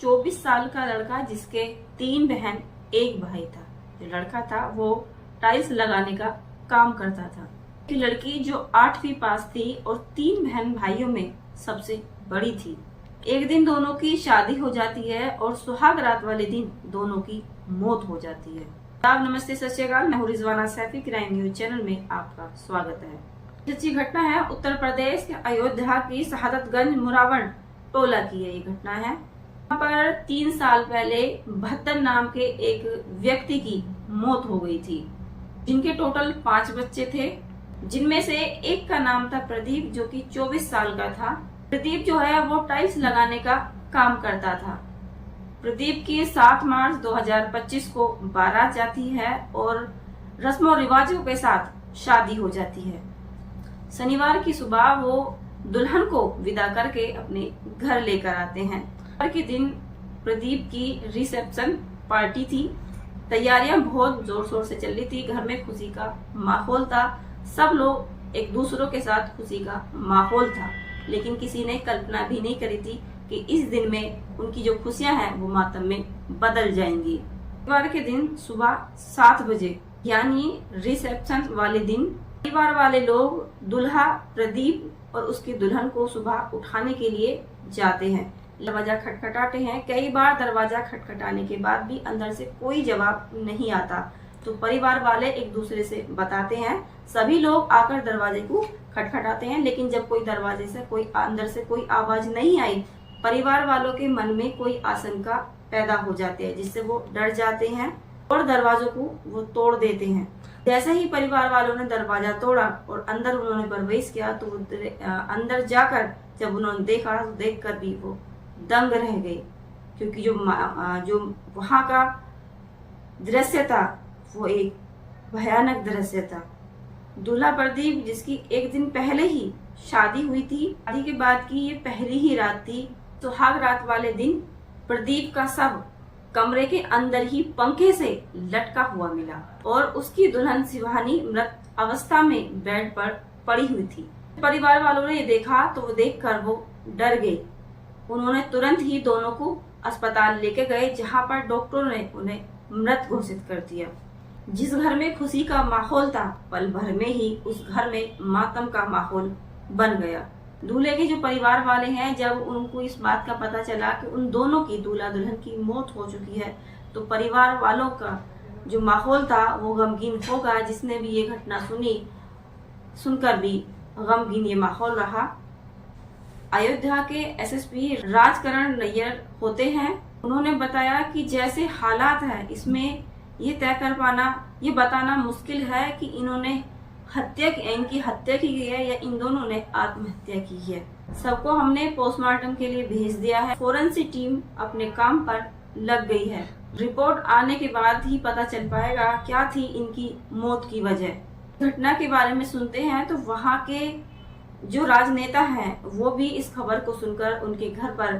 24 साल का लड़का जिसके 3 बहन 1 भाई था। जो लड़का था वो टाइल्स लगाने का काम करता था। कि लड़की जो 8वीं पास थी और 3 बहन भाइयों में सबसे बड़ी थी। एक दिन दोनों की शादी हो जाती है और सुहाग रात वाले दिन दोनों की मौत हो जाती है। नमस्ते, सत श्री अकाल। मैं हूं Rizwana Saifi. Crime news channel में आपका स्वागत है। सच्ची घटना है उत्तर प्रदेश के अयोध्या की शहादतगंज मुरावन टोला की ये घटना है। यहाँ पर 3 साल पहले भत्तन नाम के एक व्यक्ति की मौत हो गई थी, जिनके टोटल 5 बच्चे थे, जिनमें से एक का नाम था प्रदीप, जो कि 24 साल का था। प्रदीप जो है वो टाइल्स लगाने का काम करता था। प्रदीप की 7 मार्च 2025 को बारात जाती है और रस्मों रिवाजों के साथ शादी हो जाती है। शनिवार की सुबह वो दुल्हन को विदा करके अपने घर लेकर आते हैं। हर के दिन प्रदीप की रिसेप्शन पार्टी थी। तैयारियां बहुत जोर शोर से चल रही थी। घर में खुशी का माहौल था। सब लोग एक दूसरों के साथ खुशी का माहौल था, लेकिन किसी ने कल्पना भी नहीं करी थी कि इस दिन में उनकी जो खुशियां हैं वो मातम में बदल जाएंगी। रविवार के दिन सुबह 7 बजे यानी रिसेप्शन वाले दिन परिवार वाले लोग दुल्हा प्रदीप और उसकी दुल्हन को सुबह उठाने के लिए जाते हैं। दरवाजा खटखटाते हैं। कई बार दरवाजा खटखटाने के बाद भी अंदर से कोई जवाब नहीं आता, तो परिवार वाले एक दूसरे से बताते हैं। सभी लोग आकर दरवाजे को खटखटाते हैं, लेकिन जब कोई दरवाजे से अंदर से कोई आवाज नहीं आई, परिवार वालों के मन में कोई आशंका पैदा हो जाती है, जिससे वो डर जाते हैं और दरवाजों को वो तोड़ देते हैं। जैसे ही परिवार वालों ने दरवाजा तोड़ा और अंदर उन्होंने प्रवेश किया, तो अंदर जाकर जब उन्होंने देखा तो देखकर भी वो दंग रह गए, क्योंकि जो वहां का दृश्य था वो एक भयानक दृश्य था। दूल्हा प्रदीप, जिसकी एक दिन पहले ही शादी हुई थी, शादी के बाद की ये पहली ही रात थी। सुहाग रात वाले दिन प्रदीप का शव कमरे के अंदर ही पंखे से लटका हुआ मिला और उसकी दुल्हन शिवानी मृत अवस्था में बेड पर पड़ी हुई थी। परिवार वालों ने ये देखा तो वो देखकर वो डर गए। उन्होंने तुरंत ही दोनों को अस्पताल लेके गए, जहां पर डॉक्टरों ने उन्हें मृत घोषित कर दिया। जिस घर में खुशी का माहौल था, पल भर में ही उस घर में मातम का माहौल बन गया। दूल्हे के जो परिवार वाले हैं, जब उनको इस बात का पता चला कि उन दोनों की दूल्हा दुल्हन की मौत हो चुकी है, तो परिवार वालों का जो माहौल था वो गमगीन होगा। जिसने भी ये घटना सुनकर भी गमगीन ये माहौल रहा। अयोध्या के एसएसपी राजकरण नैयर होते हैं। उन्होंने बताया कि जैसे हालात है, इसमें ये तय कर पाना, ये बताना मुश्किल है कि इनकी हत्या की गई है या इन दोनों ने आत्महत्या की है। सबको हमने पोस्टमार्टम के लिए भेज दिया है। फोरेंसिक टीम अपने काम पर लग गई है। रिपोर्ट आने के बाद ही पता चल पाएगा क्या थी इनकी मौत की वजह। घटना के बारे में सुनते हैं तो वहाँ के जो राजनेता हैं वो भी इस खबर को सुनकर उनके घर पर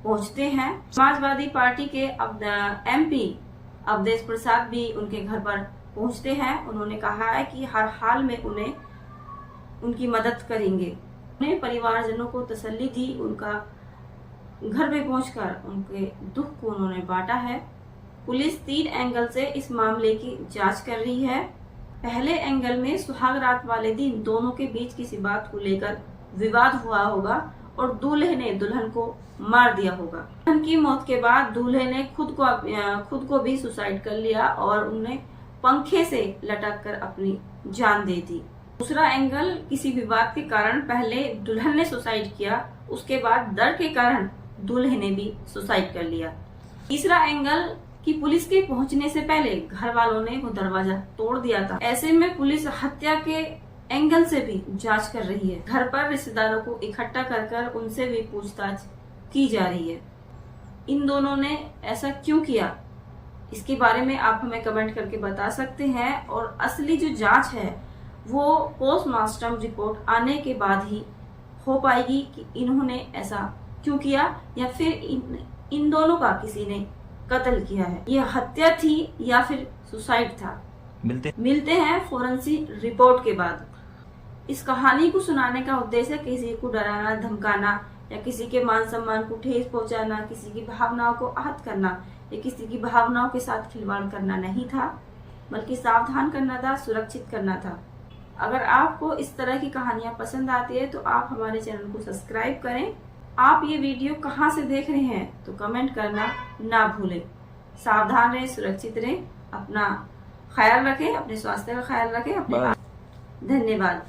पहुंचते हैं। समाजवादी पार्टी के MP अवधेश प्रसाद भी उनके घर पर पहुंचते हैं। उन्होंने कहा है कि हर हाल में उनकी मदद करेंगे। उन्हें परिवारजनों को तसल्ली दी। उनका घर पे पहुंचकर उनके दुख को उन्होंने बांटा है। पुलिस 3 एंगल से इस मामले की जांच कर रही है। पहले एंगल में सुहाग रात वाले दिन दोनों के बीच किसी बात को लेकर विवाद हुआ होगा और दूल्हे ने दुल्हन को मार दिया होगा। दुल्हन की मौत के बाद दूल्हे ने खुद को भी सुसाइड कर लिया और उन्हें पंखे से लटक कर अपनी जान दे दी। दूसरा एंगल, किसी विवाद के कारण पहले दुल्हन ने सुसाइड किया, उसके बाद डर के कारण दूल्हे ने भी सुसाइड कर लिया। तीसरा एंगल कि पुलिस के पहुंचने से पहले घर वालों ने वो दरवाजा तोड़ दिया था। ऐसे में पुलिस हत्या के एंगल से भी जांच कर रही है। घर पर रिश्तेदारों को इकट्ठा कर उनसे भी पूछताछ की जा रही है। इन दोनों ने ऐसा क्यों किया, इसके बारे में आप हमें कमेंट करके बता सकते हैं। और असली जो जांच है वो पोस्टमार्टम रिपोर्ट आने के बाद ही हो पाएगी कि इन्होंने ऐसा क्यों किया या फिर इन दोनों का किसी ने कत्ल किया है। ये हत्या थी या फिर सुसाइड था। मिलते हैं फोरेंसिक रिपोर्ट के बाद। इस कहानी को सुनाने का उद्देश्य किसी को डराना, धमकाना या किसी के मान सम्मान को ठेस पहुंचाना, किसी की भावनाओं को आहत करना या किसी की भावनाओं के साथ खिलवाड़ करना नहीं था, बल्कि सावधान करना था, सुरक्षित करना था। अगर आपको इस तरह की कहानियां पसंद आती है तो आप हमारे चैनल को सब्सक्राइब करें। आप ये वीडियो कहाँ से देख रहे हैं तो कमेंट करना ना भूलें। सावधान रहें, सुरक्षित रहें, अपना ख्याल रखें, अपने स्वास्थ्य का ख्याल रखें। धन्यवाद।